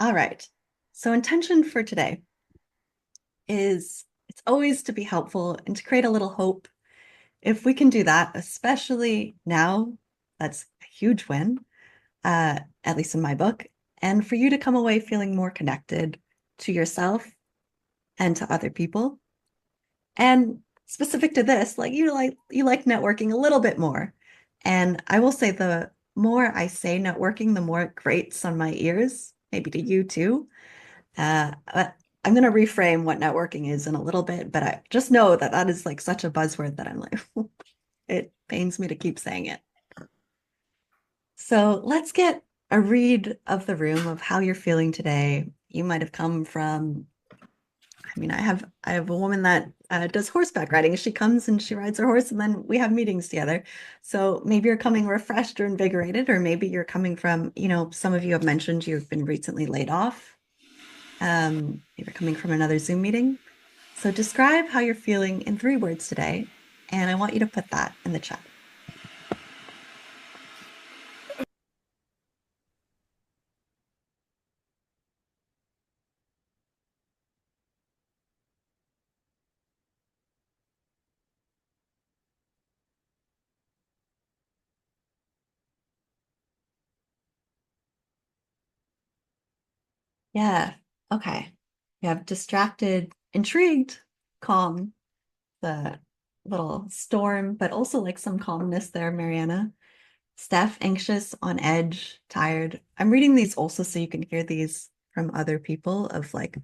All right. So intention for today is it's always to be helpful and to create a little hope. If we can do that, especially now, that's a huge win, at least in my book. And for you to come away feeling more connected to yourself and to other people. And specific to this, like networking a little bit more. And I will say the more I say networking, the more it grates on my ears, maybe to you too. But I'm going to reframe what networking is in a little bit, but I just know that that is like such a buzzword that I'm like, it pains me to keep saying it. So let's get a read of the room of how you're feeling today. You might have come from, I have a woman that does horseback riding. She comes and she rides her horse, and then we have meetings together. So maybe you're coming refreshed or invigorated, or maybe you're coming from, some of you have mentioned you've been recently laid off. You're coming from another Zoom meeting. So describe how you're feeling in 3 words today, and I want you to put that in the chat. Yeah. Okay. You have distracted, intrigued, calm, the little storm, but also like some calmness there, Mariana. Steph, anxious, on edge, tired. I'm reading these also so you can hear these from other people of like,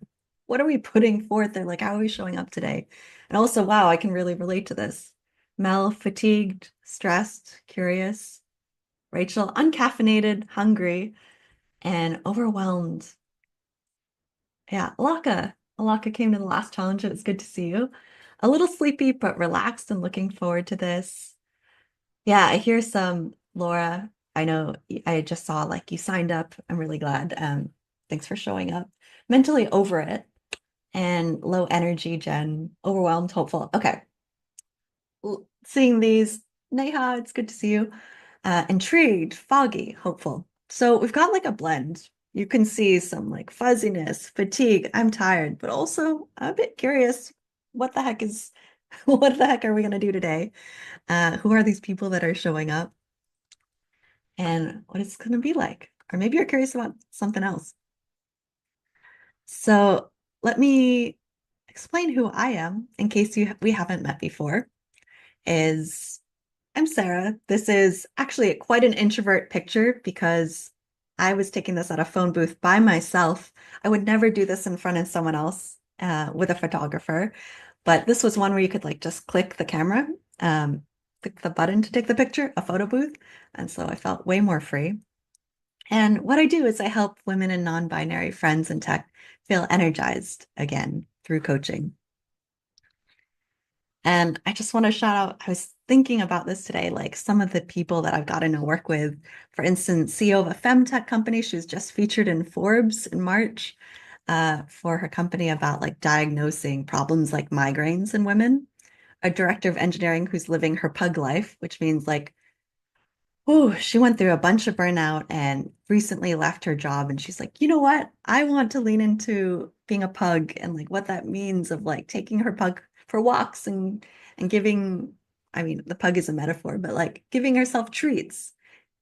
what are we putting forth? They're like, how are we showing up today? And also, wow, I can really relate to this. Mel, fatigued, stressed, curious. Rachel, uncaffeinated, hungry, and overwhelmed. Yeah, Alaka. Alaka came to the last challenge. It was good to see you. A little sleepy, but relaxed and looking forward to this. Yeah, I hear some Laura. I know I just saw like you signed up. I'm really glad. Thanks for showing up. Mentally over it and low energy, Jen. Overwhelmed, hopeful. Okay. Seeing these, Neha, it's good to see you. Intrigued, foggy, hopeful. So we've got like a blend. You can see some like fuzziness, fatigue. I'm tired, but also a bit curious. What the heck is, what the heck are we going to do today? Who are these people that are showing up? And what it's going to be like. Or maybe you're curious about something else. So let me explain who I am in case we haven't met before. Is I'm Sarah. This is actually quite an introvert picture because I was taking this at a phone booth by myself. I would never do this in front of someone else with a photographer, but this was one where you could like just click the camera, click the button to take the picture, a photo booth. And so I felt way more free. And what I do is I help women and non-binary friends in tech feel energized again through coaching. And I just want to shout out, I was thinking about this today, like some of the people that I've gotten to work with. For instance, CEO of a femtech company, she was just featured in Forbes in March for her company about like diagnosing problems like migraines in women. A director of engineering who's living her pug life, which means like oh, she went through a bunch of burnout and recently left her job. And she's like, you know what? I want to lean into being a pug and like what that means of like taking her pug for walks and giving, I mean, the pug is a metaphor, but like giving herself treats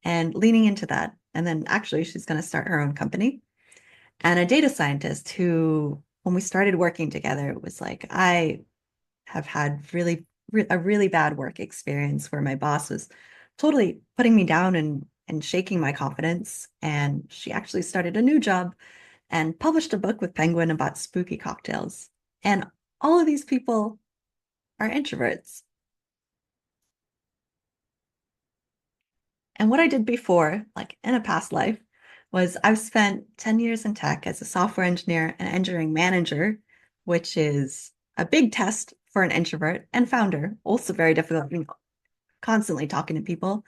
and leaning into that. And then actually she's going to start her own company. And a data scientist who, when we started working together, was like, I have had a really bad work experience where my boss was totally putting me down and shaking my confidence. And she actually started a new job and published a book with Penguin about spooky cocktails. And all of these people are introverts. And what I did before, like in a past life, was I've spent 10 years in tech as a software engineer and engineering manager, which is a big test for an introvert and founder, also very difficult, constantly talking to people.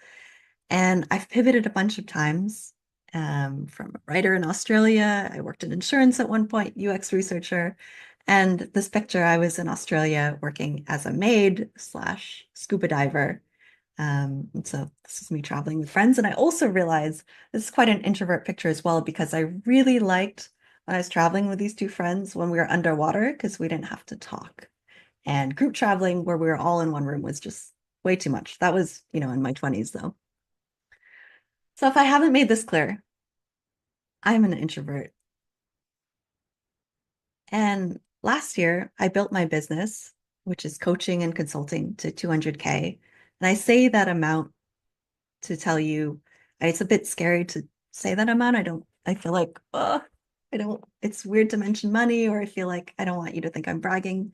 And I've pivoted a bunch of times from a writer in Australia. I worked in insurance at one point, UX researcher. And this picture, I was in Australia working as a maid slash scuba diver. And so this is me traveling with friends. And I also realized this is quite an introvert picture as well, because I really liked when I was traveling with these two friends when we were underwater because we didn't have to talk. And group traveling where we were all in one room was just way too much. That was, in my 20s though. So if I haven't made this clear, I'm an introvert. And last year, I built my business, which is coaching and consulting to 200K. And I say that amount to tell you, it's a bit scary to say that amount. I feel like, oh, it's weird to mention money, or I feel like I don't want you to think I'm bragging.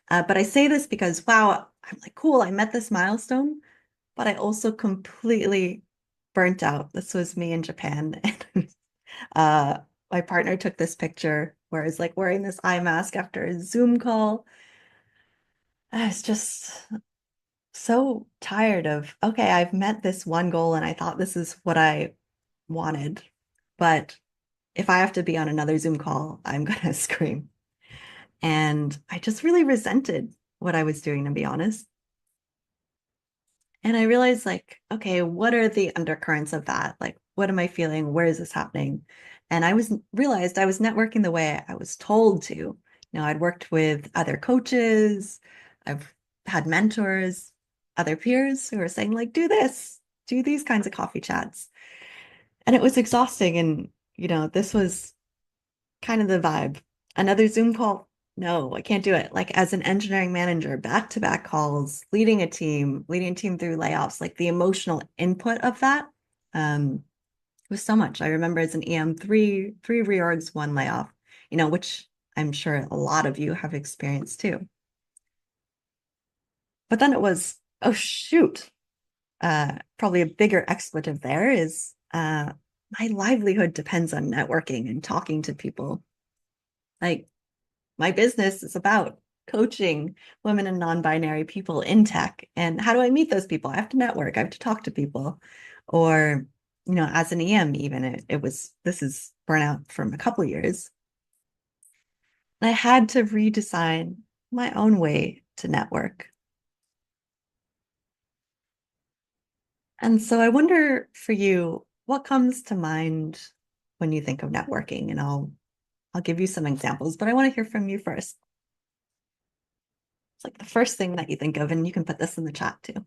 But I say this because, wow, I'm like, cool, I met this milestone, but I also completely burnt out. This was me in Japan. And uh, my partner took this picture where I was like wearing this eye mask after a Zoom call. I was just so tired of, okay, I've met this one goal and I thought this is what I wanted. But if I have to be on another Zoom call, I'm gonna scream. And I just really resented what I was doing, to be honest. And I realized, like, okay, what are the undercurrents of that? Like, what am I feeling? Where is this happening? And I was realized I was networking the way I was told to. I'd worked with other coaches, I've had mentors, other peers who were saying, like, do this, do these kinds of coffee chats. And it was exhausting. And, this was kind of the vibe. Another Zoom call? No, I can't do it. Like as an engineering manager, back-to-back calls, leading a team through layoffs, like the emotional input of that was so much. I remember as an EM, three reorgs, one layoff, which I'm sure a lot of you have experienced too. But then it was, oh shoot, probably a bigger expletive there is my livelihood depends on networking and talking to people. Like my business is about coaching women and non-binary people in tech. And how do I meet those people? I have to network, I have to talk to people. Or, as an EM, even this is burnout from a couple of years. And I had to redesign my own way to network. And so I wonder for you, what comes to mind when you think of networking? And I'll give you some examples, but I want to hear from you first. It's like the first thing that you think of, and you can put this in the chat too.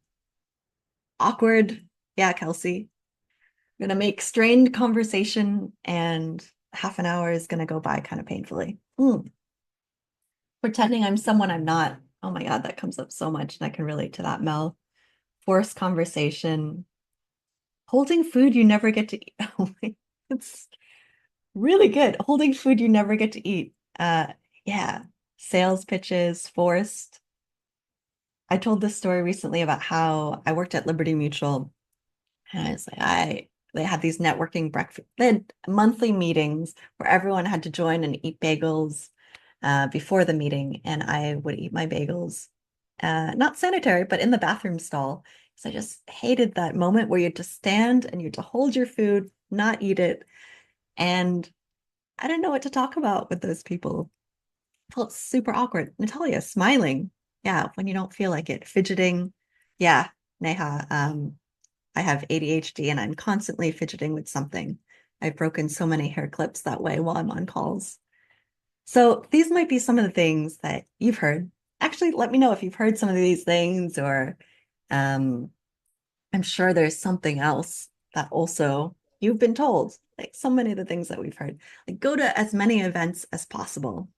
Awkward. Yeah, Kelsey. Gonna make strained conversation and half an hour is gonna go by kind of painfully. Pretending I'm someone I'm not. Oh my God, that comes up so much, and I can relate to that, Mel. Forced conversation. Holding food you never get to eat. Oh my, it's really good. Holding food you never get to eat. Yeah. Sales pitches, forced. I told this story recently about how I worked at Liberty Mutual. And it's like they had these networking breakfast, they had monthly meetings where everyone had to join and eat bagels before the meeting, and I would eat my bagels, not sanitary, but in the bathroom stall. So I just hated that moment where you had to stand and you had to hold your food, not eat it, and I didn't know what to talk about with those people. Felt super awkward. Natalia smiling, yeah, when you don't feel like it, fidgeting, yeah, Neha. I have ADHD and I'm constantly fidgeting with something. I've broken so many hair clips that way while I'm on calls. So these might be some of the things that you've heard. Actually, let me know if you've heard some of these things, or um, I'm sure there's something else that also you've been told, like so many of the things that we've heard. Like go to as many events as possible,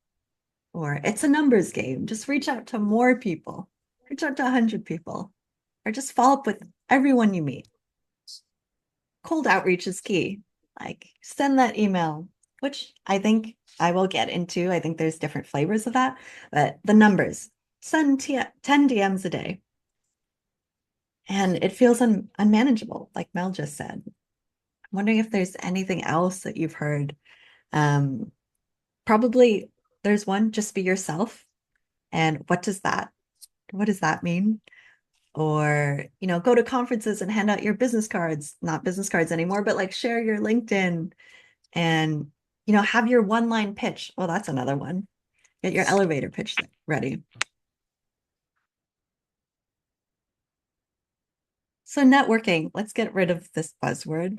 or it's a numbers game. Just reach out to more people, reach out to 100 people, or just follow up with everyone you meet. Cold outreach is key. Like send that email, which I think I will get into. I think there's different flavors of that, but the numbers, send 10 DMs a day. And it feels unmanageable, like Mel just said. I'm wondering if there's anything else that you've heard. Um, Probably there's one, just be yourself. And what does that mean? Or, go to conferences and hand out your business cards, not business cards anymore, but like share your LinkedIn and have your one line pitch. Well, that's another one. Get your elevator pitch ready. So networking, let's get rid of this buzzword,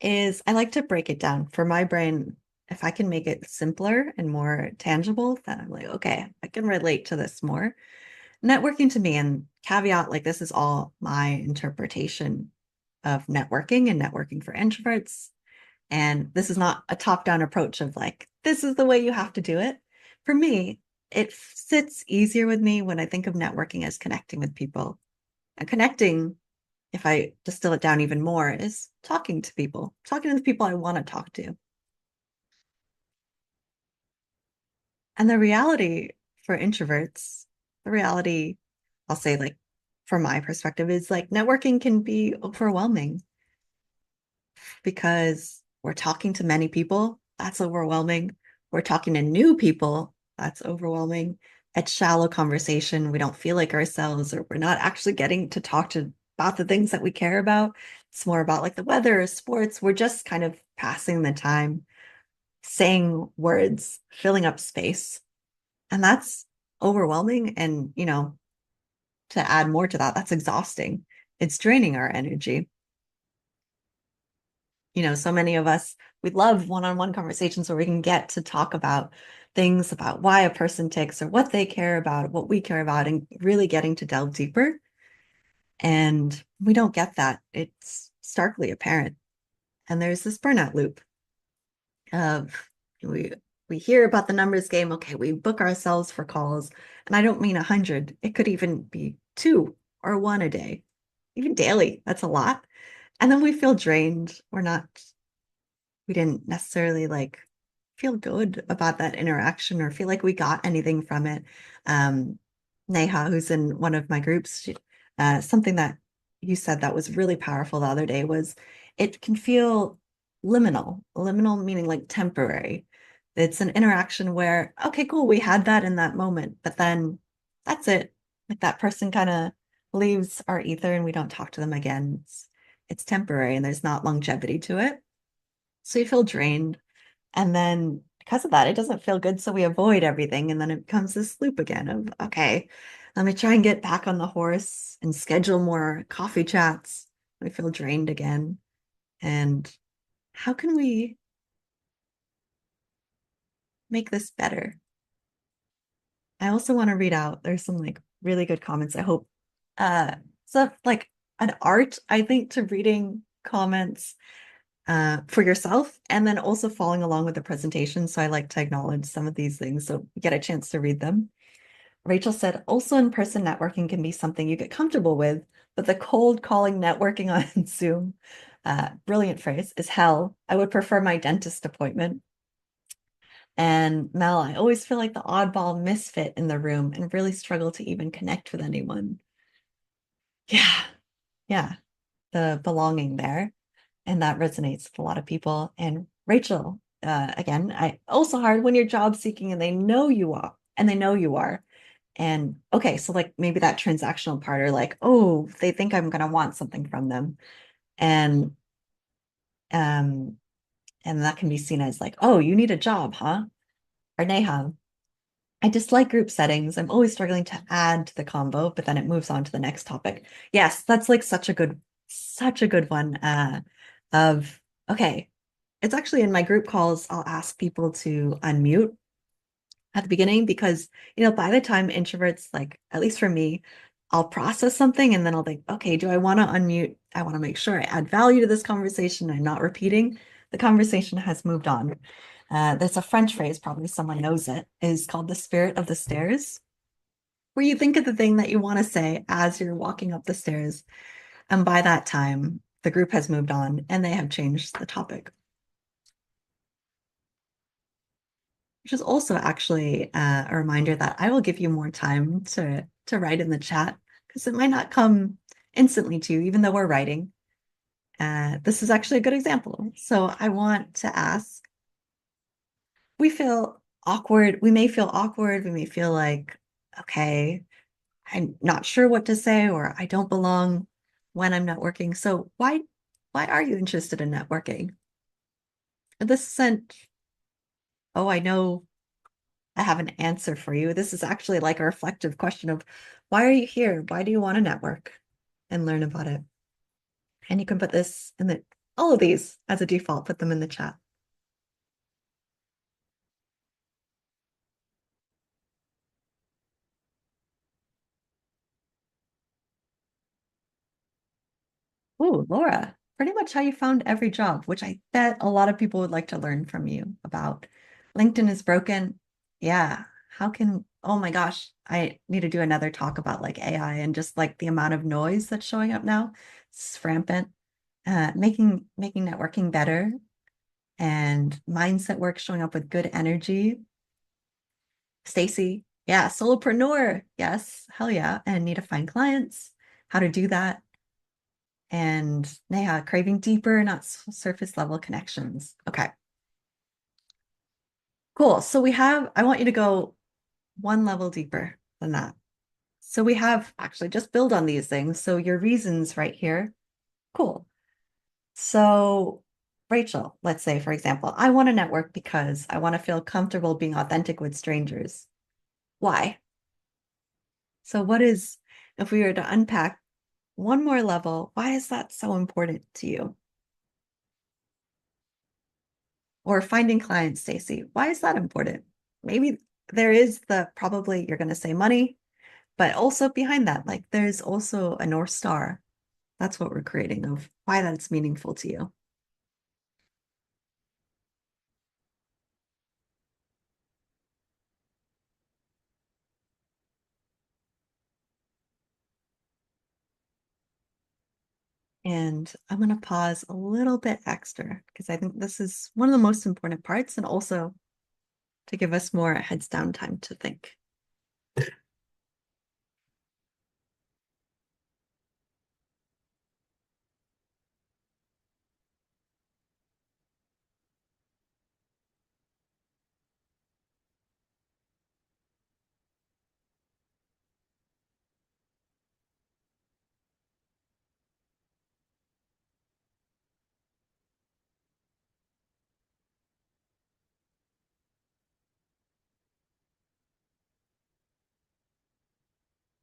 is I like to break it down for my brain. if I can make it simpler and more tangible, then I'm like, okay, I can relate to this more. Networking to me, and caveat, like this is all my interpretation of networking and networking for introverts. And this is not a top-down approach of like, this is the way you have to do it. For me, it sits easier with me when I think of networking as connecting with people. And connecting, if I distill it down even more, is talking to people, talking to the people I want to talk to. And the reality for introverts, the reality, I'll say, like, from my perspective, is like networking can be overwhelming because we're talking to many people. That's overwhelming. We're talking to new people. That's overwhelming. It's shallow conversation. We don't feel like ourselves, or we're not actually getting to talk to about the things that we care about. It's more about like the weather or sports. We're just kind of passing the time, saying words, filling up space. And that's overwhelming. And, to add more to that, that's exhausting. It's draining our energy. So many of us, we love one-on-one conversations where we can get to talk about things about why a person ticks or what they care about, what we care about, and really getting to delve deeper. And we don't get that. It's starkly apparent. And there's this burnout loop of we hear about the numbers game. Okay, we book ourselves for calls, and I don't mean 100. It could even be two or one a day, even daily. That's a lot. And then we feel drained. We didn't necessarily like feel good about that interaction or feel like we got anything from it. Um, Neha, who's in one of my groups, something that you said that was really powerful the other day was it can feel liminal. Liminal meaning like temporary. It's an interaction where, okay, cool, we had that in that moment, but then that's it. Like that person kind of leaves our ether and we don't talk to them again. It's temporary and there's not longevity to it. So you feel drained. And then because of that, it doesn't feel good. So we avoid everything. And then it becomes this loop again of, okay, let me try and get back on the horse and schedule more coffee chats. We feel drained again. And how can we make this better? I also want to read out, there's some like really good comments. I hope so like an art, I think, to reading comments for yourself and then also following along with the presentation. So I like to acknowledge some of these things so you get a chance to read them. Rachel said, also in-person networking can be something you get comfortable with, but the cold calling networking on Zoom, brilliant phrase, is hell. I would prefer my dentist appointment. And Mel, I always feel like the oddball misfit in the room and really struggle to even connect with anyone. Yeah, yeah, the belonging there. And that resonates with a lot of people. And Rachel, again, I also hard when you're job seeking and they know you are, and they know you are. And okay, so like maybe that transactional part or like, oh, they think I'm gonna want something from them. And um, and that can be seen as like, oh, you need a job, huh? Or Neha, I dislike group settings. I'm always struggling to add to the combo, but then it moves on to the next topic. Yes, that's like such a good one. Of okay, it's actually in my group calls, I'll ask people to unmute at the beginning because, by the time introverts, like at least for me, I'll process something and then I'll think, okay, do I want to unmute? I want to make sure I add value to this conversation. I'm not repeating. The conversation has moved on. There's a French phrase, probably someone knows it, is called the spirit of the stairs, where you think of the thing that you want to say as you're walking up the stairs. And by that time, the group has moved on and they have changed the topic, which is also actually a reminder that I will give you more time to write in the chat because it might not come instantly to you, even though we're writing. This is actually a good example. So I want to ask, we feel awkward. We may feel awkward. We may feel like, okay, I'm not sure what to say, or I don't belong when I'm networking. So why are you interested in networking? And this isn't, oh, I know I have an answer for you. This is actually like a reflective question of why are you here? Why do you want to network and learn about it? And you can put this in all of these as a default, put them in the chat. Oh, Laura, pretty much how you found every job, which I bet a lot of people would like to learn from you about. LinkedIn is broken. Yeah. How can, oh my gosh, I need to do another talk about like AI and just like the amount of noise that's showing up now. It's rampant. Making networking better and mindset work showing up with good energy. Stacy, yeah, solopreneur. Yes, hell yeah. And need to find clients, how to do that. And Neha, craving deeper, not surface level connections. Okay, cool. So I want you to go one level deeper than that. So we have actually just build on these things. So your reasons right here. Cool. So Rachel, let's say, for example, I want to network because I want to feel comfortable being authentic with strangers. Why? So if we were to unpack one more level, why is that so important to you? Or finding clients, Stacy. Why is that important? Maybe there is probably you're going to say money, but also behind that, like there's also a North Star. That's what we're creating of why that's meaningful to you. And I'm going to pause a little bit extra because I think this is one of the most important parts and also to give us more heads down time to think.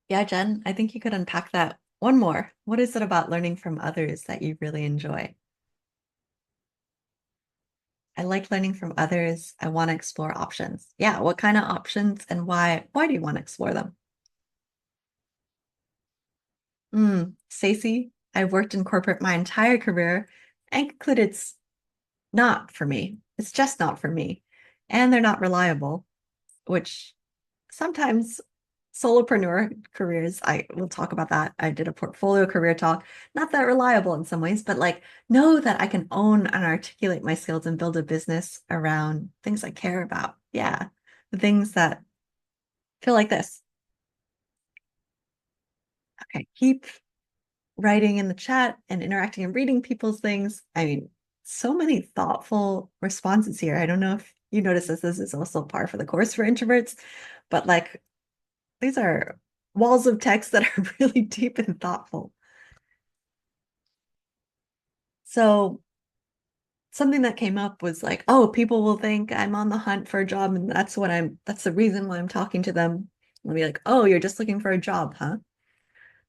Yeah, Jen, I think you could unpack that one more. What is it about learning from others that you really enjoy? I like learning from others. I want to explore options. Yeah, what kind of options and why? Why do you want to explore them? Stacey, I've worked in corporate my entire career and concluded it's not for me. It's just not for me. And they're not reliable, which sometimes solopreneur careers, I will talk about that. I did a portfolio career talk, not that reliable in some ways, but like know that I can own and articulate my skills and build a business around things I care about. Yeah, the things that feel like this. Okay, keep writing in the chat and interacting and reading people's things. I mean, so many thoughtful responses here. I don't know if you notice this is also par for the course for introverts, but like these are walls of text that are really deep and thoughtful. So something that came up was like, oh, people will think I'm on the hunt for a job, and that's the reason why I'm talking to them. I'll be like, oh, you're just looking for a job, huh?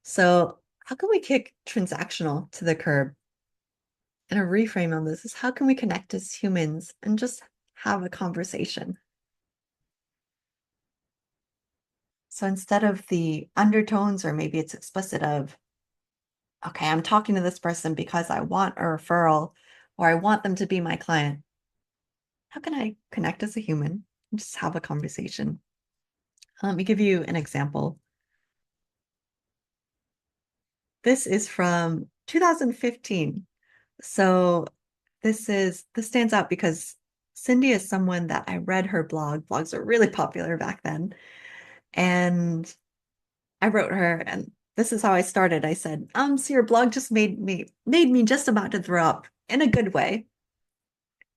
So how can we kick transactional to the curb? And a reframe on this is how can we connect as humans and just have a conversation? So instead of the undertones, or maybe it's explicit of, okay, I'm talking to this person because I want a referral or I want them to be my client. How can I connect as a human and just have a conversation? Let me give you an example. This is from 2015. So this stands out because Cindy is someone that I read her blog. Blogs were really popular back then. And I wrote her, and this is how I started. I said, so your blog just made me just about to throw up in a good way.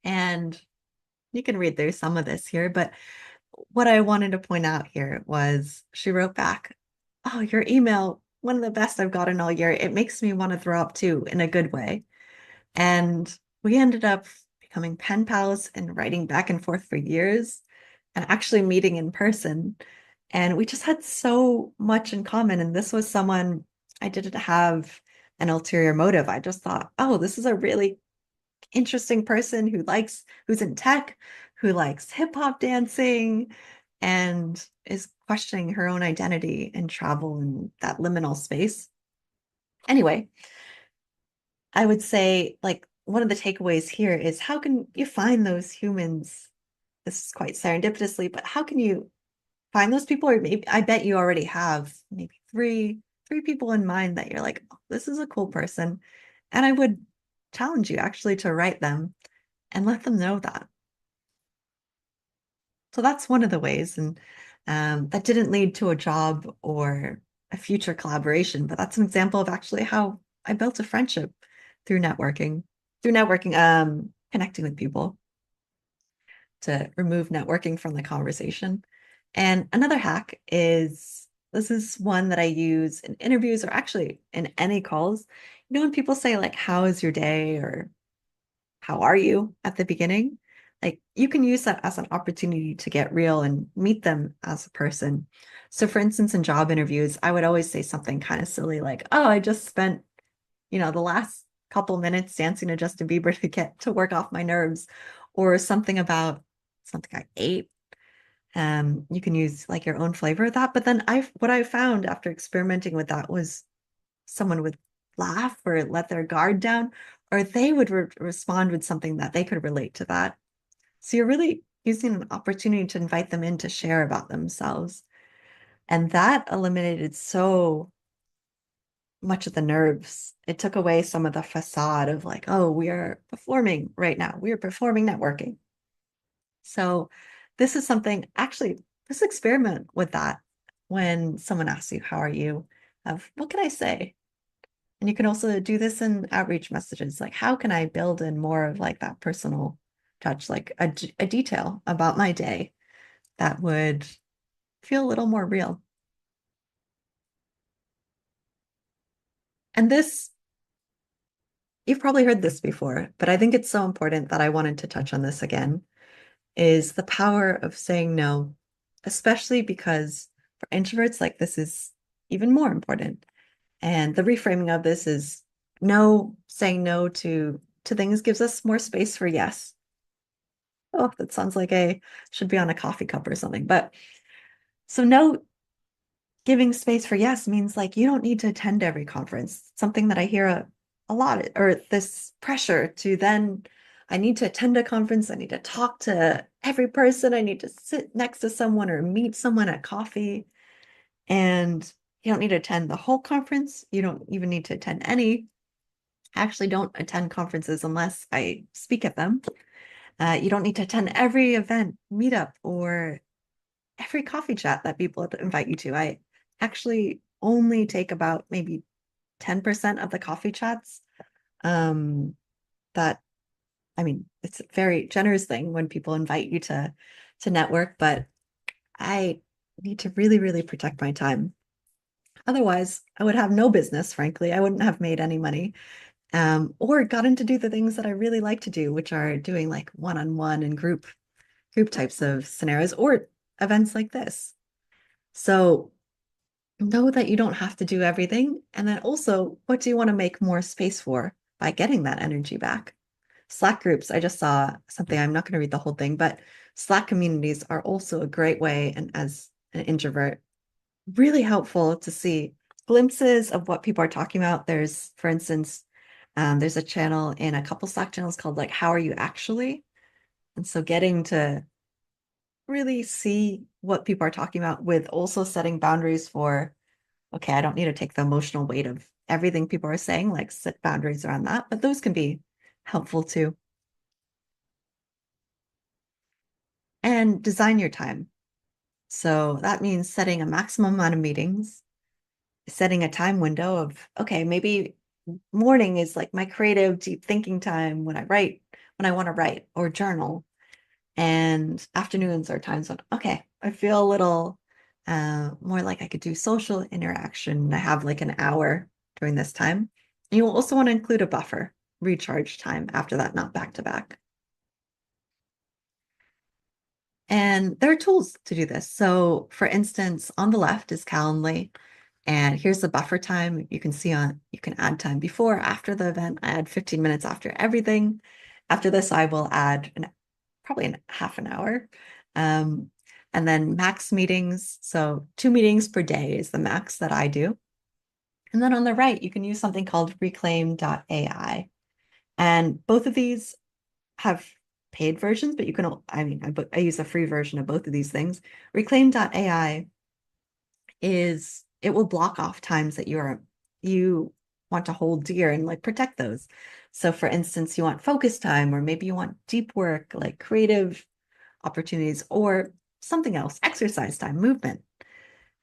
And you can read through some of this here, but what I wanted to point out here was she wrote back, oh, your email, one of the best I've gotten all year. It makes me want to throw up too in a good way. And we ended up becoming pen pals and writing back and forth for years and actually meeting in person. And we just had so much in common. And this was someone I didn't have an ulterior motive. I just thought, oh, this is a really interesting person who's in tech, who likes hip hop dancing and is questioning her own identity and travel in that liminal space. Anyway, I would say like one of the takeaways here is how can you find those humans? This is quite serendipitously, but how can you find those people? Or maybe I bet you already have maybe three people in mind that you're like, oh, this is a cool person. And I would challenge you actually to write them and let them know that. So that's one of the ways. And that didn't lead to a job or a future collaboration, but that's an example of actually how I built a friendship through networking, connecting with people to remove networking from the conversation. And another hack is this is one that I use in interviews or actually in any calls. You know, when people say, like, how is your day or how are you at the beginning? Like, you can use that as an opportunity to get real and meet them as a person. So, for instance, in job interviews, I would always say something kind of silly like, oh, I just spent, the last couple minutes dancing to Justin Bieber to get to work off my nerves, or something about something I ate. You can use like your own flavor of that. But then what I found after experimenting with that was someone would laugh or let their guard down, or they would respond with something that they could relate to that. So you're really using an opportunity to invite them in to share about themselves. And that eliminated so much of the nerves. It took away some of the facade of like, oh, we are performing right now. We are performing networking. So this is something, actually, just experiment with that when someone asks you, how are you? Of what can I say? And you can also do this in outreach messages. Like, how can I build in more of like that personal touch, like a detail about my day that would feel a little more real? And this, you've probably heard this before, but I think it's so important that I wanted to touch on this again, is the power of saying no, especially because for introverts, like this is even more important. And the reframing of this is no, saying no to things gives us more space for yes. Oh, that sounds like I should be on a coffee cup or something. But so no, giving space for yes means like you don't need to attend every conference. Something that I hear a lot, or this pressure to then I need to attend a conference, I need to talk to every person, I need to sit next to someone or meet someone at coffee. And you don't need to attend the whole conference. You don't even need to attend any. I actually don't attend conferences unless I speak at them. You don't need to attend every event, meetup, or every coffee chat that people invite you to. I actually only take about maybe 10% of the coffee chats. Um, that I mean, it's a very generous thing when people invite you to network, but I need to really, really protect my time. Otherwise, I would have no business, frankly. I wouldn't have made any money. Or gotten to do the things that I really like to do, which are doing like one-on-one and group types of scenarios or events like this. So know that you don't have to do everything. And then also, what do you want to make more space for by getting that energy back? Slack groups, I just saw something, I'm not going to read the whole thing, but Slack communities are also a great way, and as an introvert, really helpful to see glimpses of what people are talking about. There's, for instance, there's a channel in a couple Slack channels called like, How Are You Actually? And so getting to really see what people are talking about with also setting boundaries for, okay, I don't need to take the emotional weight of everything people are saying, like set boundaries around that, but those can be helpful too. And design your time. So that means setting a maximum amount of meetings, setting a time window of, okay, maybe morning is like my creative deep thinking time when I write, when I want to write or journal. And afternoons are times when, okay, I feel a little more like I could do social interaction. I have like an hour during this time. And you'll also want to include a buffer, recharge time after that, not back to back. And there are tools to do this. So, for instance, on the left is Calendly, and here's the buffer time. You can see you can add time before, after the event. I add 15 minutes after everything. After this, I will add probably half an hour. Um, and then max meetings. So 2 meetings per day is the max that I do. And then on the right, you can use something called reclaim.ai. And both of these have paid versions, but you can, I mean, I use a free version of both of these things. Reclaim.ai is, it will block off times that you want to hold dear and like protect those. So for instance, you want focus time, or maybe you want deep work, like creative opportunities, or something else, exercise time, movement.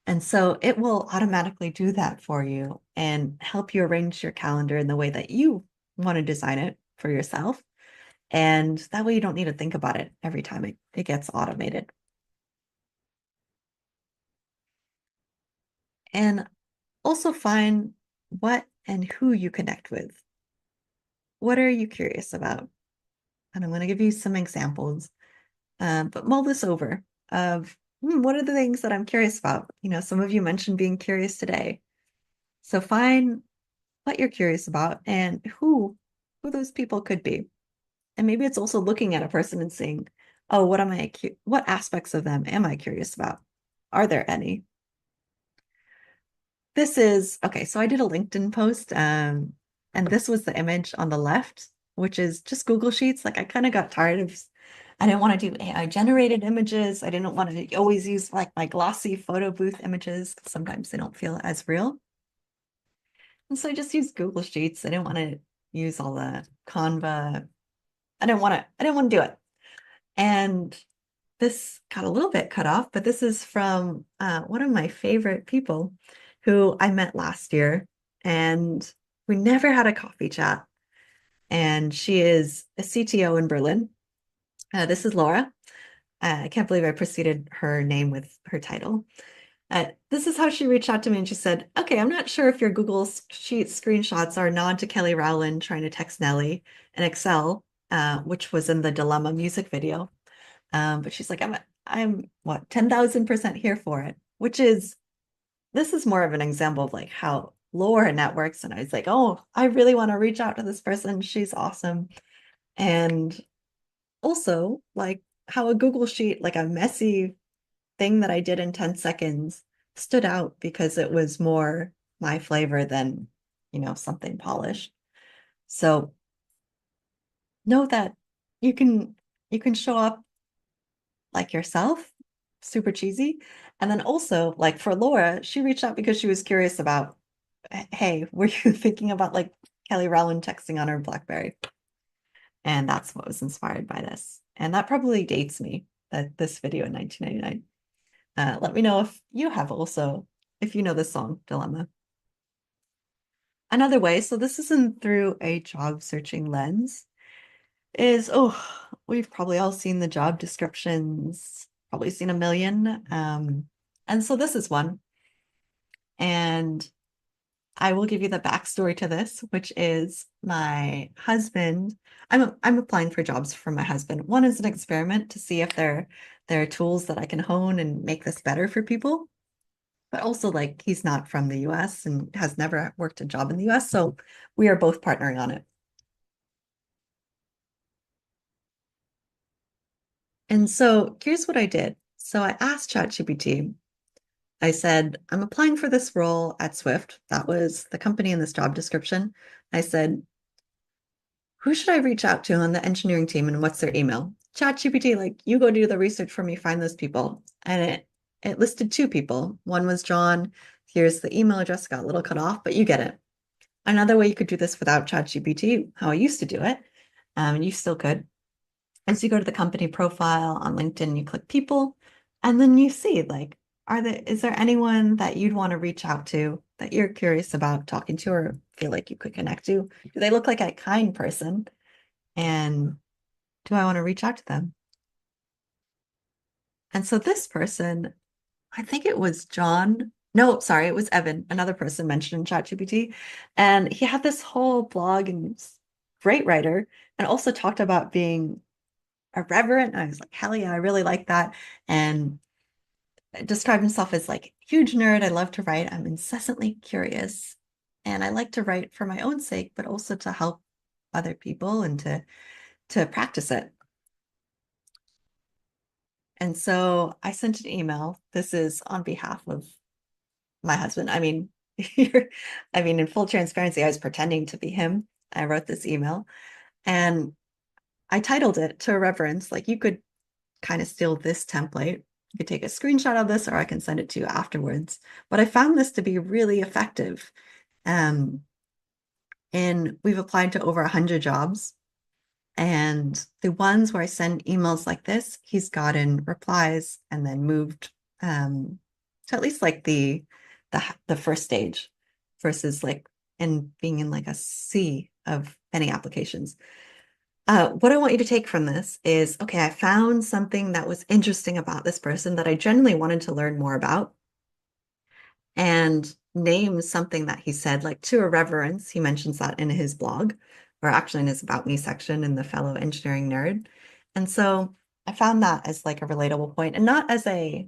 And so it will automatically do that for you and help you arrange your calendar in the way that you want to design it for yourself. And that way you don't need to think about it every time it gets automated. And also find what and who you connect with. What are you curious about? And I'm going to give you some examples, but mull this over of what are the things that I'm curious about? You know, some of you mentioned being curious today. So find what you're curious about and who those people could be. And maybe it's also looking at a person and saying, oh, what aspects of them am I curious about? Are there any? This is okay. So I did a LinkedIn post, and this was the image on the left, which is just Google Sheets. Like I kind of got tired of, I didn't want to do AI generated images. I didn't want to always use like my glossy photo booth images. Sometimes they don't feel as real. And so I just used Google Sheets. I didn't want to use all the Canva. I didn't want to do it. And this got a little bit cut off, but this is from one of my favorite people who I met last year, and we never had a coffee chat. And she is a CTO in Berlin. This is Laura. I can't believe I preceded her name with her title. This is how she reached out to me, and she said, okay, I'm not sure if your Google Sheet screenshots are a nod to Kelly Rowland trying to text Nelly in Excel, which was in the Dilemma music video. But she's like, I'm what, 10,000% here for it, this is more of an example of like how Laura networks. And I was like, oh, I really want to reach out to this person. She's awesome. And also like how a Google Sheet, like a messy thing that I did in 10 seconds stood out because it was more my flavor than, something polished. So know that you can you can show up like yourself, super cheesy. And then also, like for Laura, she reached out because she was curious about, hey, were you thinking about like Kelly Rowland texting on her BlackBerry? And that's what was inspired by this. And that probably dates me, that this video in 1999. Let me know if you have also, if you know this song, Dilemma. Another way, so this isn't through a job searching lens, is, we've probably all seen the job descriptions, probably seen a million. And so this is one. And I will give you the backstory to this, which is my husband. I'm applying for jobs for my husband. One is an experiment to see if there are tools that I can hone and make this better for people. But also, like, he's not from the US and has never worked a job in the US. So we are both partnering on it. And so here's what I did. So I asked ChatGPT, I said, I'm applying for this role at Swift. That was the company in this job description. I said, who should I reach out to on the engineering team and what's their email? ChatGPT, like, you go do the research for me, find those people. And it listed two people. One was John. Here's the email address, got a little cut off, but you get it. Another way you could do this without ChatGPT, how I used to do it, and you still could, is you go to the company profile on LinkedIn, you click people, and then you see like, is there anyone that you'd want to reach out to that you're curious about talking to or feel like you could connect to? Do they look like a kind person? And do I want to reach out to them? And so this person, I think it was John. No, sorry, it was Evan, another person mentioned in ChatGPT. And he had this whole blog and great writer, and also talked about being irreverent. And I was like, hell yeah, I really like that. And described himself as like huge nerd. I love to write. I'm incessantly curious. And I like to write for my own sake, but also to help other people and to practice it. And so I sent an email. This is on behalf of my husband. I mean, I mean, in full transparency, I was pretending to be him. I wrote this email and I titled it to reference. Like you could kind of steal this template. You could take a screenshot of this, or I can send it to you afterwards. But I found this to be really effective. Um, and we've applied to over 100 jobs. And the ones where I send emails like this, he's gotten replies and then moved to at least like the first stage versus like in being in like a sea of many applications. What I want you to take from this is, okay, I found something that was interesting about this person that I genuinely wanted to learn more about and name something that he said, like to a reverence. He mentions that in his blog, or actually in his About Me section in the Fellow Engineering Nerd. And so I found that as like a relatable point and not as a,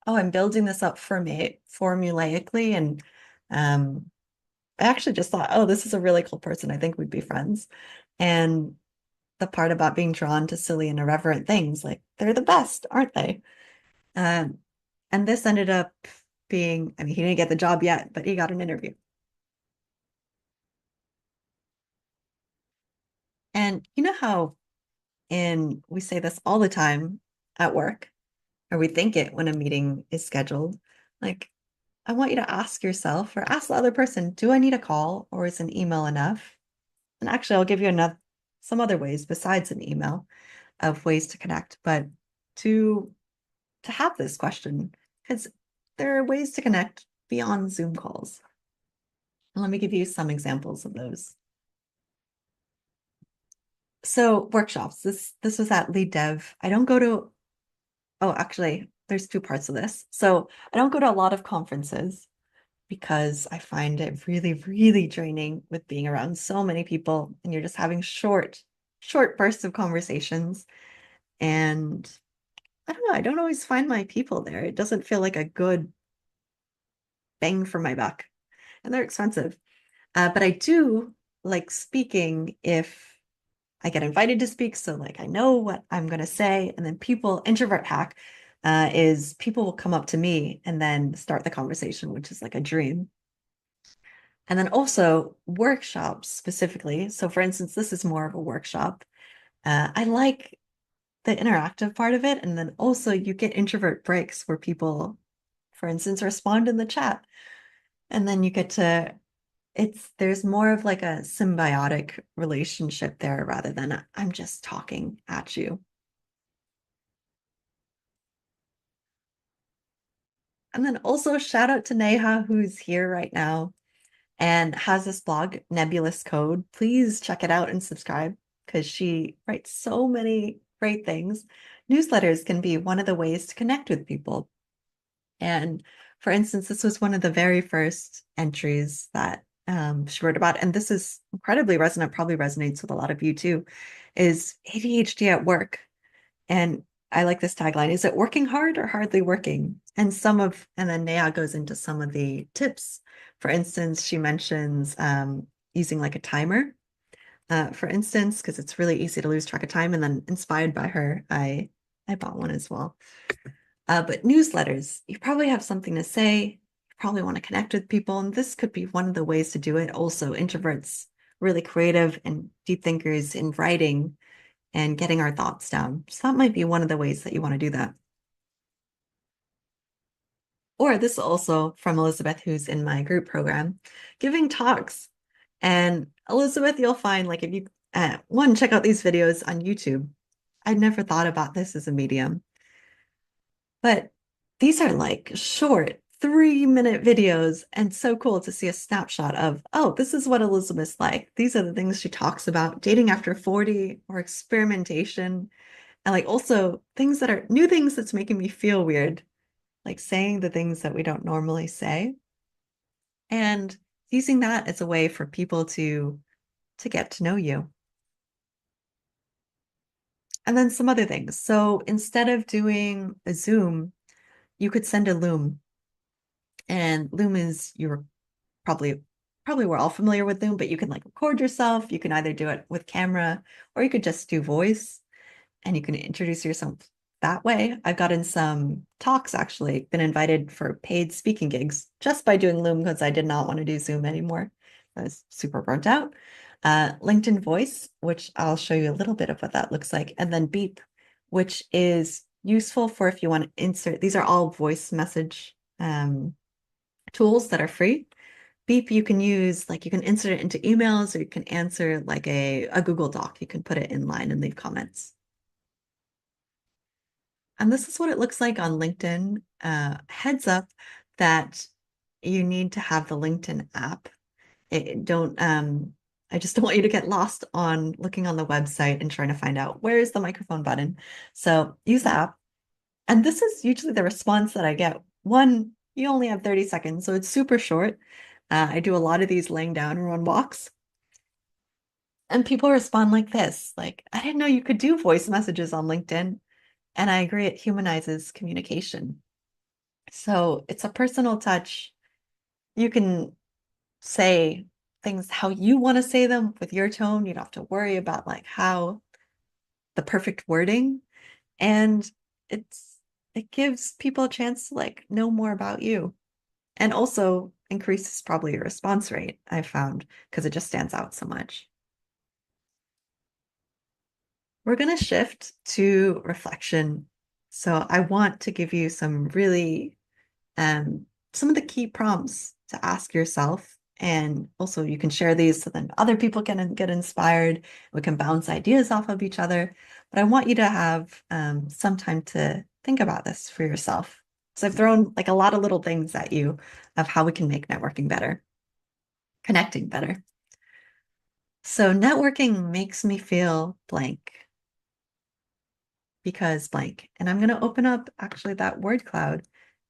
oh, I'm building this up for me formulaically. And I actually just thought, oh, this is a really cool person. I think we'd be friends. And the part about being drawn to silly and irreverent things, like they're the best, aren't they? Um, and this ended up being, I mean, he didn't get the job yet, but he got an interview. And you know how we say this all the time at work, or we think it when a meeting is scheduled. Like, I want you to ask yourself or ask the other person, do I need a call or is an email enough? And actually, I'll give you enough some other ways besides an email of ways to connect, but to have this question, because there are ways to connect beyond Zoom calls. And let me give you some examples of those. So workshops, this was at lead dev. I don't go to, oh, actually, there's two parts of this. So I don't go to a lot of conferences because I find it really, really draining with being around so many people and you're just having short bursts of conversations. And I don't know, I don't always find my people there. It doesn't feel like a good bang for my buck. And they're expensive. But I do like speaking if I get invited to speak. So like I know what I'm going to say. And then introvert hack is people will come up to me and then start the conversation, which is like a dream. And then also workshops specifically. So for instance, this is more of a workshop. I like the interactive part of it. And then also you get introvert breaks where people, for instance, respond in the chat. And then you get to there's more of like a symbiotic relationship there rather than I'm just talking at you. And then also shout out to Neha who's here right now and has this blog, Nebulous Code. Please check it out and subscribe because she writes so many great things. Newsletters can be one of the ways to connect with people. And for instance, this was one of the very first entries that she wrote about, and this is incredibly resonant, probably resonates with a lot of you too, is ADHD at work. And I like this tagline, is it working hard or hardly working? And then Naya goes into some of the tips. For instance, she mentions using like a timer, for instance, because it's really easy to lose track of time. And then inspired by her, I bought one as well. But newsletters, you probably have something to say. You probably want to connect with people. And this could be one of the ways to do it. Also, introverts, really creative and deep thinkers in writing and getting our thoughts down. So that might be one of the ways that you want to do that. Or this is also from Elizabeth, who's in my group program, giving talks. And Elizabeth, you'll find like if you, one, check out these videos on YouTube. I'd never thought about this as a medium. But these are like short 3-minute videos and so cool to see a snapshot of, oh, this is what Elizabeth's like. These are the things she talks about, dating after 40 or experimentation. And like also things that are new things that's making me feel weird, like saying the things that we don't normally say. And using that as a way for people to get to know you. And then some other things. So instead of doing a Zoom, you could send a Loom. And Loom is your probably we're all familiar with Loom, but you can like record yourself. You can either do it with camera or you could just do voice and you can introduce yourself that way. I've gotten some talks actually, been invited for paid speaking gigs just by doing Loom because I did not want to do Zoom anymore. I was super burnt out. LinkedIn Voice, which I'll show you a little bit of what that looks like, and then Beep, which is useful for if you want to insert, these are all voice message tools that are free. Beep, you can use, like you can insert it into emails or you can answer like a Google Doc. You can put it in line and leave comments. And this is what it looks like on LinkedIn. Heads up that you need to have the LinkedIn app. I just don't want you to get lost on looking on the website and trying to find out where is the microphone button. So use the app. And this is usually the response that I get. One, you only have 30 seconds, so it's super short. I do a lot of these laying down or on walks. And people respond like this, like, I didn't know you could do voice messages on LinkedIn. And I agree, it humanizes communication. So it's a personal touch. You can say things how you want to say them with your tone. You don't have to worry about like how the perfect wording. And it gives people a chance to like know more about you. And also increases probably your response rate, I've found, because it just stands out so much. We're going to shift to reflection. So I want to give you some really some of the key prompts to ask yourself. And also you can share these so then other people can get inspired. We can bounce ideas off of each other. But I want you to have some time to think about this for yourself. So I've thrown like a lot of little things at you of how we can make networking better, connecting better. So networking makes me feel blank because blank. And I'm going to open up actually that word cloud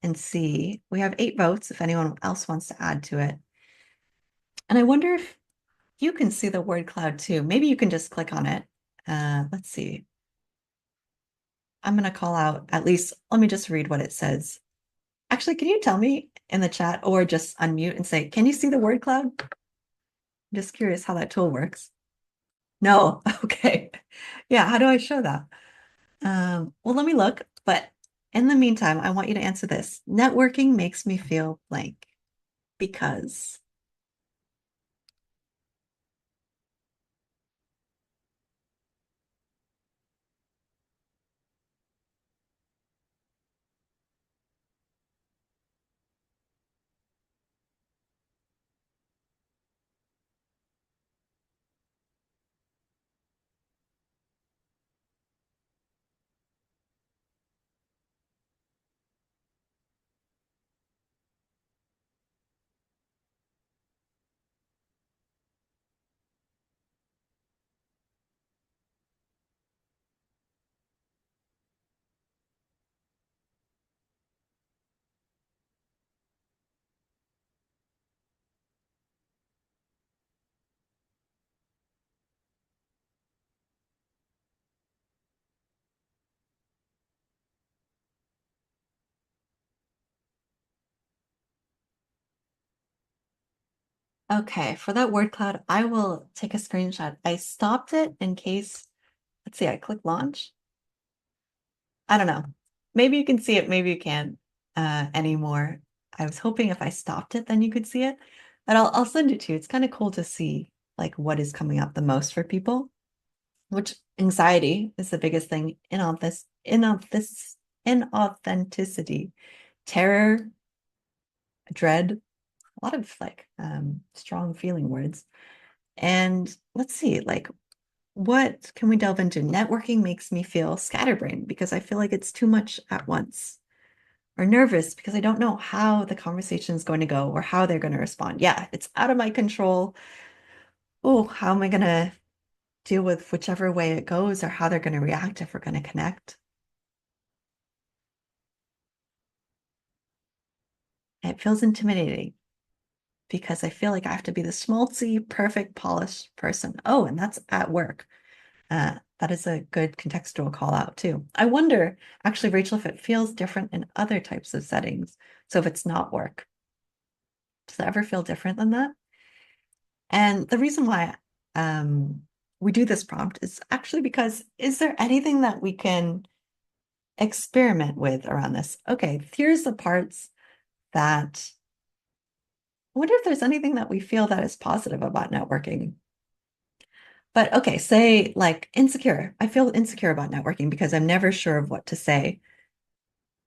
and see. We have 8 votes if anyone else wants to add to it. And I wonder if you can see the word cloud too. Maybe you can just click on it. Let's see. I'm going to call out at least, let me just read what it says. Actually, can you tell me in the chat or just unmute and say, can you see the word cloud? I'm just curious how that tool works. No, okay. Yeah, how do I show that? Well, let me look. But in the meantime, I want you to answer this. Networking makes me feel blank because. Okay, for that word cloud, I will take a screenshot. I stopped it in case, let's see, I click launch. I don't know. Maybe you can see it, maybe you can't anymore. I was hoping if I stopped it, then you could see it. But I'll send it to you. It's kind of cool to see like what is coming up the most for people, which anxiety is the biggest thing inauthenticity, terror, dread, a lot of like strong feeling words. And let's see, like what can we delve into? Networking makes me feel scatterbrained because I feel like it's too much at once, or nervous because I don't know how the conversation is going to go or how they're going to respond. Yeah, it's out of my control. Oh, how am I going to deal with whichever way it goes or how they're going to react if we're going to connect? It feels intimidating because I feel like I have to be the schmaltzy, perfect, polished person. Oh, and that's at work. That is a good contextual call out too. I wonder, actually, Rachel, if it feels different in other types of settings. So if it's not work, does it ever feel different than that? And the reason why we do this prompt is actually because is there anything that we can experiment with around this. Okay, here's the parts that I wonder if there's anything that we feel that is positive about networking. But okay, say like insecure. I feel insecure about networking because I'm never sure of what to say.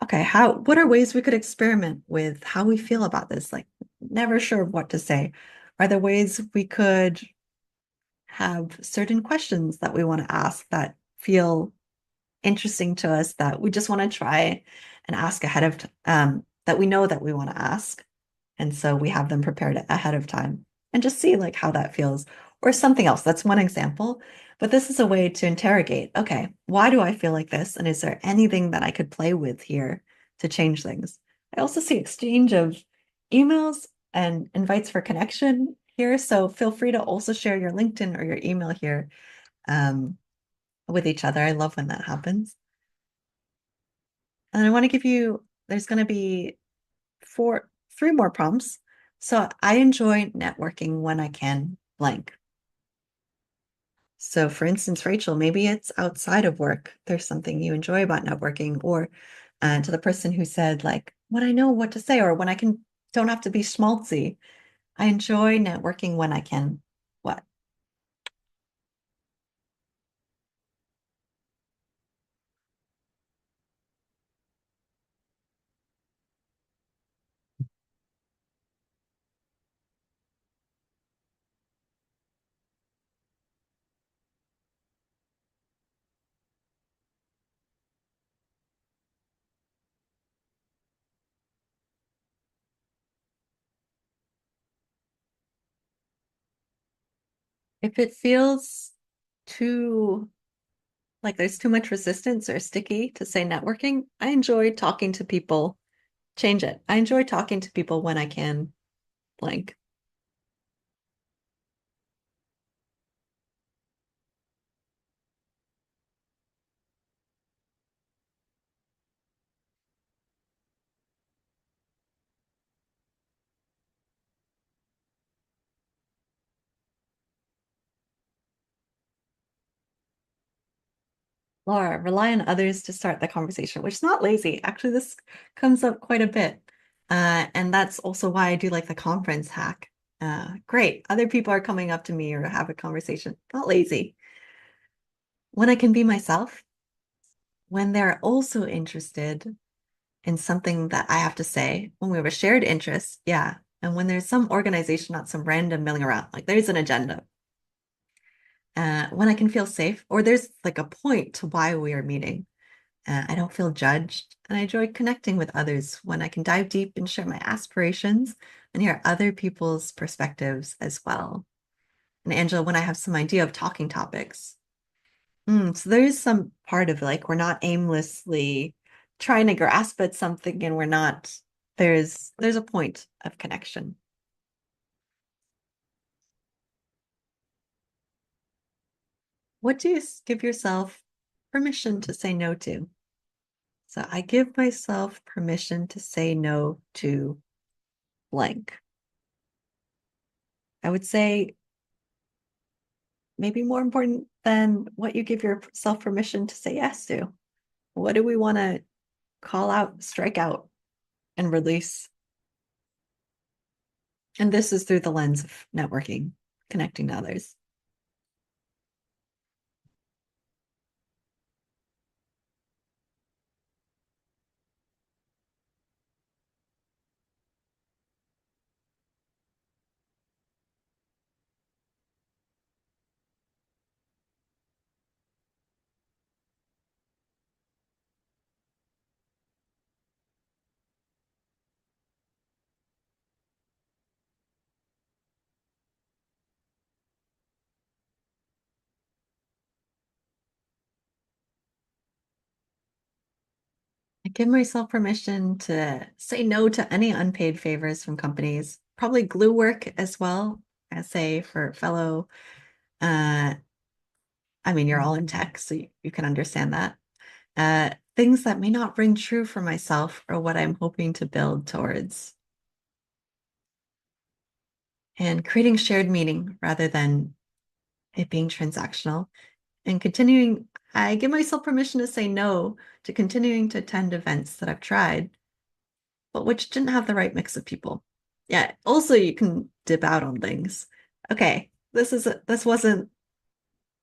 Okay, what are ways we could experiment with how we feel about this? Like never sure of what to say. Are there ways we could have certain questions that we want to ask that feel interesting to us that we just want to try and ask ahead of that we know that we want to ask, and so we have them prepared ahead of time and just see like how that feels, or something else. That's one example, but this is a way to interrogate, okay, why do I feel like this, and is there anything that I could play with here to change things? I also see exchange of emails and invites for connection here, so feel free to also share your LinkedIn or your email here um, with each other. I love when that happens. And I want to give you, there's going to be three more prompts. So I enjoy networking when I can blank. So for instance, Rachel, maybe it's outside of work. There's something you enjoy about networking, or to the person who said like, when I know what to say, or when I can, don't have to be schmaltzy. I enjoy networking when I can, what? If it feels too like there's too much resistance or sticky to say networking, I enjoy talking to people. Change it. I enjoy talking to people when I can blank. Laura, rely on others to start the conversation, which is not lazy. Actually, this comes up quite a bit. And that's also why I do like the conference hack. Great. Other people are coming up to me or have a conversation. Not lazy. When I can be myself, when they're also interested in something that I have to say, when we have a shared interest, yeah. And when there's some organization, not some random milling around, like there's an agenda. When I can feel safe, or there's like a point to why we are meeting. I don't feel judged, and I enjoy connecting with others when I can dive deep and share my aspirations and hear other people's perspectives as well. And Angela, when I have some idea of talking topics, so there is some part of like we're not aimlessly trying to grasp at something, and we're not. There's a point of connection. What do you give yourself permission to say no to? So I give myself permission to say no to blank. I would say maybe more important than what you give yourself permission to say yes to. What do we want to call out, strike out, and release? And this is through the lens of networking, connecting to others. I give myself permission to say no to any unpaid favors from companies, probably glue work as well. I say for fellow, uh, I mean, you're all in tech, so you can understand that. Things that may not ring true for myself or what I'm hoping to build towards. And creating shared meaning rather than it being transactional, and continuing I give myself permission to say no to continuing to attend events that I've tried, but which didn't have the right mix of people. Yeah, also you can dip out on things. Okay, this wasn't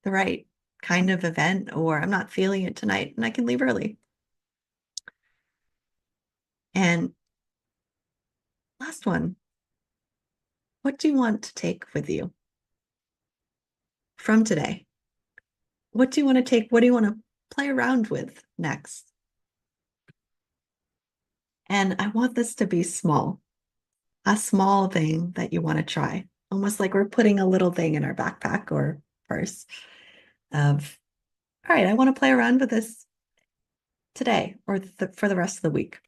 the right kind of event, or I'm not feeling it tonight, and I can leave early. And last one, what do you want to take with you from today? What do you want to take? What do you want to play around with next? And I want this to be small, a small thing that you want to try, almost like we're putting a little thing in our backpack or purse of, all right, I want to play around with this today or for the rest of the week.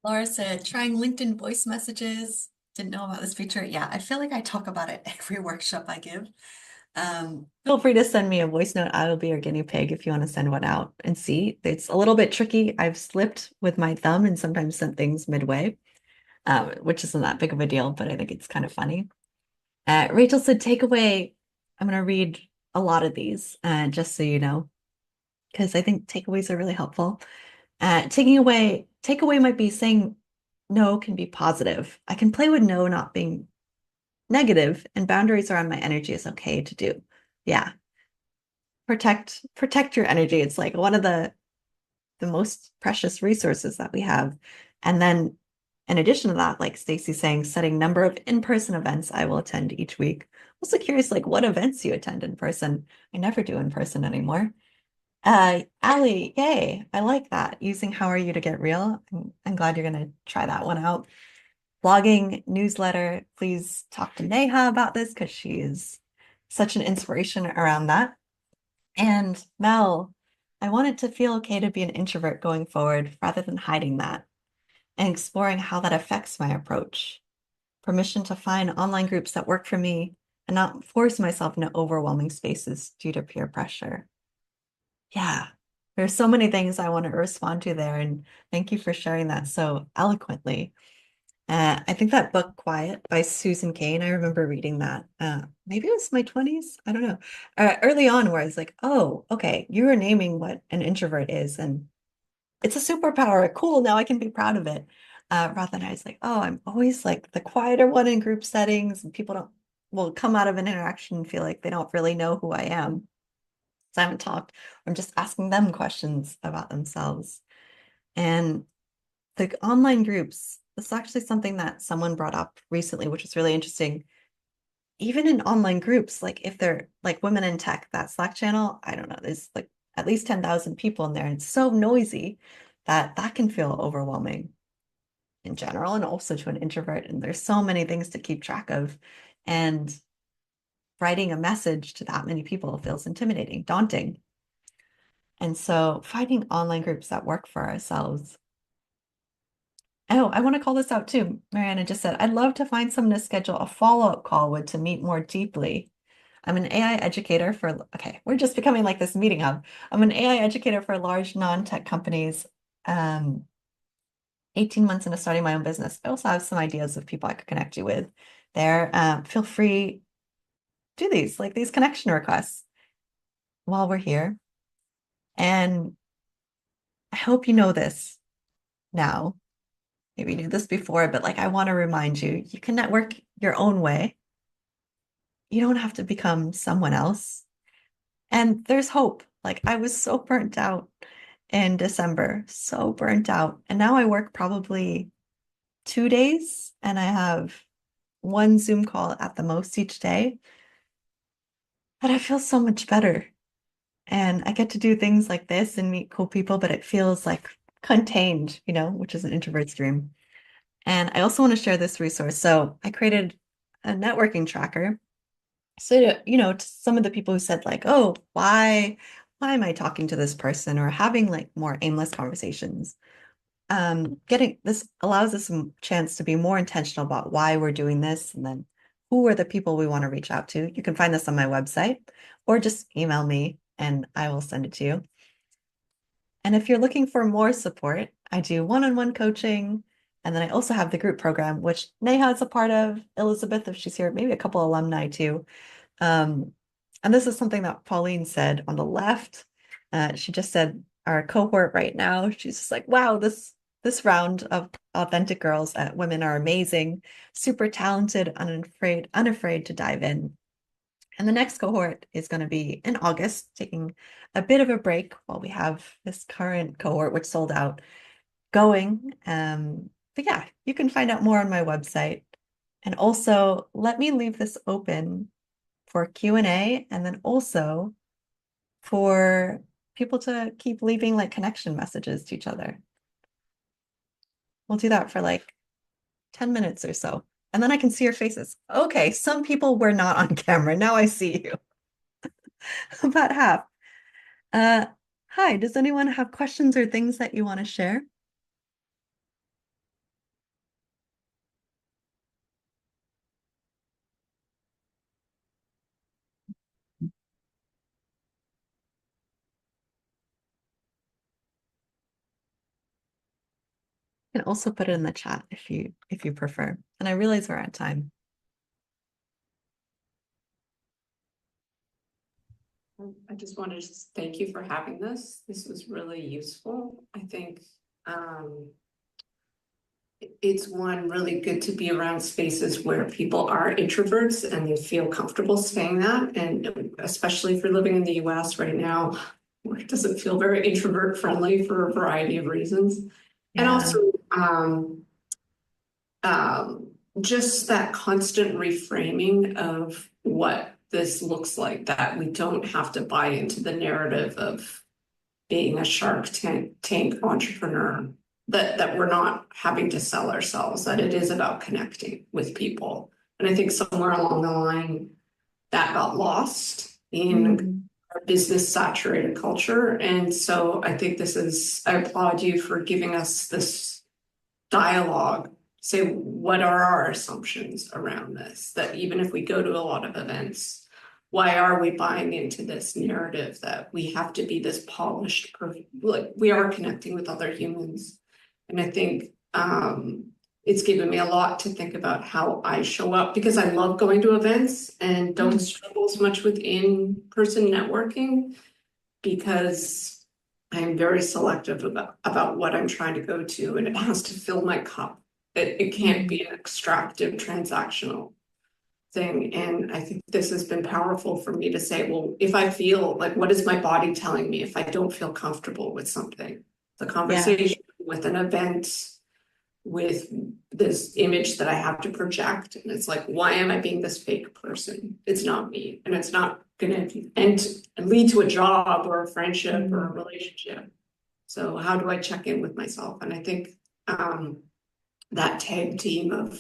Laura said, trying LinkedIn voice messages. Didn't know about this feature. Yeah, I feel like I talk about it every workshop I give. Feel free to send me a voice note. I will be your guinea pig if you want to send one out and see. It's a little bit tricky. I've slipped with my thumb and sometimes sent things midway, which isn't that big of a deal, but I think it's kind of funny. Rachel said, takeaway. I'm going to read a lot of these, just so you know, because I think takeaways are really helpful. Takeaway might be saying no can be positive. I can play with no not being negative, and boundaries around my energy is okay to do. Yeah, protect your energy. It's like one of the most precious resources that we have. And then in addition to that, like Stacy's saying, setting number of in-person events I will attend each week. Also curious, like what events you attend in person. I never do in person anymore. Allie, yay, I like that. Using How Are You to Get Real. I'm glad you're gonna try that one out. Blogging, newsletter, please talk to Neha about this because she is such an inspiration around that. And Mel, I want it to feel okay to be an introvert going forward rather than hiding that and exploring how that affects my approach. Permission to find online groups that work for me and not force myself into overwhelming spaces due to peer pressure. Yeah, there's so many things I want to respond to there. And thank you for sharing that so eloquently. I think that book Quiet by Susan Cain, I remember reading that. Maybe it was my 20s. I don't know. Early on, where I was like, oh, okay, you were naming what an introvert is, and it's a superpower. Cool. Now I can be proud of it. Rather than I was like, oh, I'm always like the quieter one in group settings, and people don't will come out of an interaction and feel like they don't really know who I am. So I haven't talked. I'm just asking them questions about themselves. And the online groups, this is actually something that someone brought up recently, which is really interesting. Even in online groups, like if they're like women in tech, that Slack channel, I don't know, there's like at least 10,000 people in there. And it's so noisy that that can feel overwhelming in general and also to an introvert. And there's so many things to keep track of. And writing a message to that many people feels intimidating, daunting. And so finding online groups that work for ourselves. Oh, I want to call this out too. Mariana just said, I'd love to find someone to schedule a follow-up call with to meet more deeply. I'm an AI educator for, okay, we're just becoming like this meeting hub. I'm an AI educator for large non-tech companies, 18 months into starting my own business. I also have some ideas of people I could connect you with there. Feel free, do these, like these connection requests while we're here. And I hope you know this now. Maybe you knew this before, but like I want to remind you, you can network your own way. You don't have to become someone else. And there's hope. Like I was so burnt out in December, so burnt out. And now I work probably 2 days and I have one Zoom call at the most each day. But I feel so much better. And I get to do things like this and meet cool people, but it feels like contained, which is an introvert's dream. And I also want to share this resource. So I created a networking tracker. So, to some of the people who said like, oh, why why am I talking to this person, or having like more aimless conversations. Getting this allows us a chance to be more intentional about why we're doing this, and then who are the people we want to reach out to. You can find this on my website or just email me and I will send it to you. And if you're looking for more support, I do one-on-one coaching. And then I also have the group program, which Neha is a part of, Elizabeth, if she's here, maybe a couple alumni too. Um, and this is something that Pauline said on the left. She just said our cohort right now, she's just like, wow, this round of authentic girls, women are amazing, super talented, unafraid to dive in. And the next cohort is going to be in August, taking a bit of a break while we have this current cohort, which sold out, going. But yeah, you can find out more on my website. And also, let me leave this open for Q&A, and then also for people to keep leaving like connection messages to each other. We'll do that for like 10 minutes or so. And then I can see your faces. Okay, some people were not on camera. Now I see you. About half. Uh, Hi, does anyone have questions or things that you want to share? You can also put it in the chat if you prefer. And I realize we're at time. I just wanted to thank you for having this. This was really useful. I think it's one really good to be around spaces where people are introverts and they feel comfortable saying that. And especially if you're living in the US right now, where it doesn't feel very introvert friendly for a variety of reasons. And Yeah. also um, just that constant reframing of what this looks like, that we don't have to buy into the narrative of being a tank entrepreneur, that we're not having to sell ourselves, that it is about connecting with people. And I think somewhere along the line that got lost in our business saturated culture. And so I think I applaud you for giving us this dialogue. Say, what are our assumptions around this? That even if we go to a lot of events, why are we buying into this narrative that we have to be this polished, perfect? Like, we are connecting with other humans. And I think it's given me a lot to think about how I show up, because I love going to events and don't struggle as much with in-person networking, because I'm very selective about what I'm trying to go to, and it has to fill my cup. It can't be an extractive transactional thing. And I think this has been powerful for me to say, well, if I feel like, what is my body telling me if I don't feel comfortable with something? The conversation with an event, with this image that I have to project. And it's like, why am I being this fake person? It's not me. And it's not going to end and lead to a job or a friendship or a relationship. So how do I check in with myself? And I think that tag team of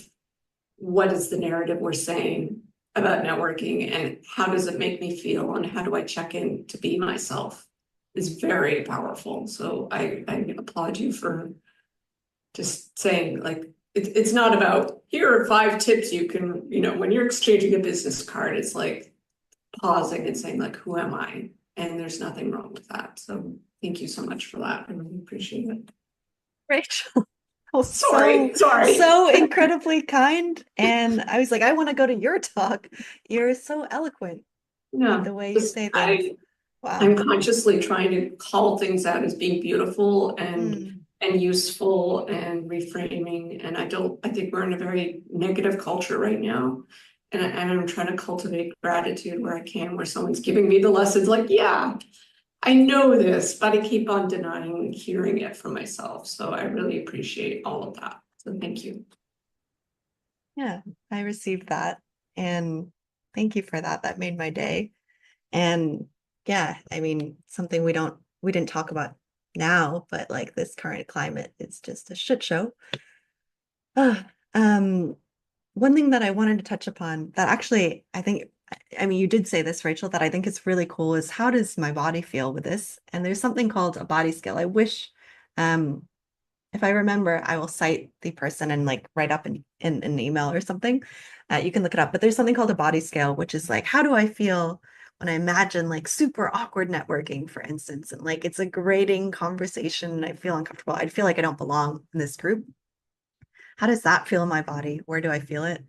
what is the narrative we're saying about networking and how does it make me feel and how do I check in to be myself is very powerful. So I applaud you for just saying, like, it's not about, here are 5 tips you can, when you're exchanging a business card, it's like pausing and saying, like, who am I? And there's nothing wrong with that. So thank you so much for that. I really appreciate it. Rachel. Oh, sorry. So incredibly kind. And I was like, I want to go to your talk. You're so eloquent with the way you say things. Wow. I'm consciously trying to call things out as being beautiful and useful and reframing. And I think we're in a very negative culture right now. And I'm trying to cultivate gratitude where I can, where someone's giving me the lessons, like, yeah, I know this, but I keep on denying hearing it from myself. So I really appreciate all of that. So thank you. Yeah, I received that. And thank you for that. That made my day. And yeah, I mean, something we didn't talk about now, but like this current climate is just a shit show. One thing that I wanted to touch upon that actually I think I mean, you did say this, Rachel, that I think is really cool is how does my body feel with this? And there's something called a body scale. I wish, um, if I remember, I will cite the person and like write up in an email or something. You can look it up, but there's something called a body scale, which is like, how do I feel when I imagine like super awkward networking, for instance, and like it's a grating conversation and I feel uncomfortable. I feel like I don't belong in this group. How does that feel in my body? Where do I feel it?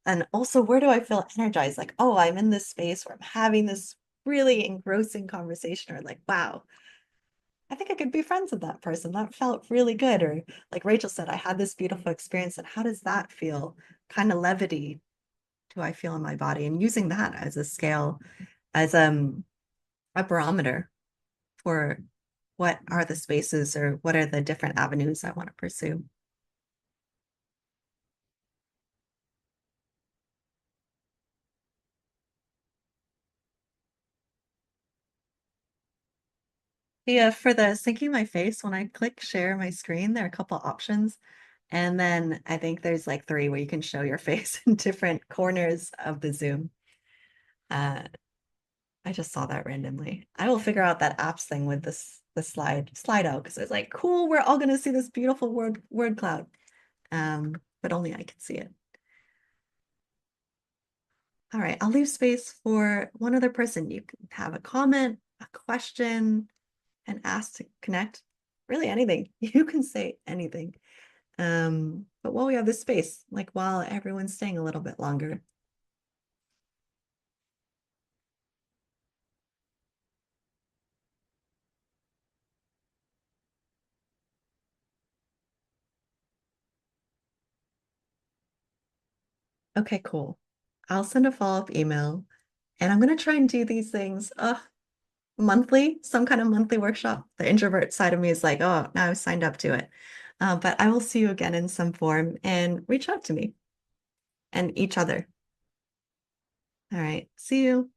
And also, where do I feel energized? Like, oh, I'm in this space where I'm having this really engrossing conversation, or like, wow, I think I could be friends with that person. That felt really good. Or like Rachel said, I had this beautiful experience. And how does that feel? Kind of levity do I feel in my body? And using that as a scale, as a barometer for what are the spaces or what are the different avenues I want to pursue. Yeah, for the syncing my face, when I click share my screen, there are a couple options. And then I think there's like three where you can show your face in different corners of the Zoom. Uh, I just saw that randomly. I will figure out that apps thing with the slide out because it's like, cool, we're all gonna see this beautiful word cloud. But only I can see it. All right, I'll leave space for one other person. You can have a comment, a question, and ask to connect. Really anything. You can say anything. But while we have this space, like while everyone's staying a little bit longer. Okay, cool. I'll send a follow-up email and I'm gonna try and do these things monthly, some kind of monthly workshop. The introvert side of me is like, oh, now I've signed up to it. But I will see you again in some form and reach out to me and each other. All right, see you.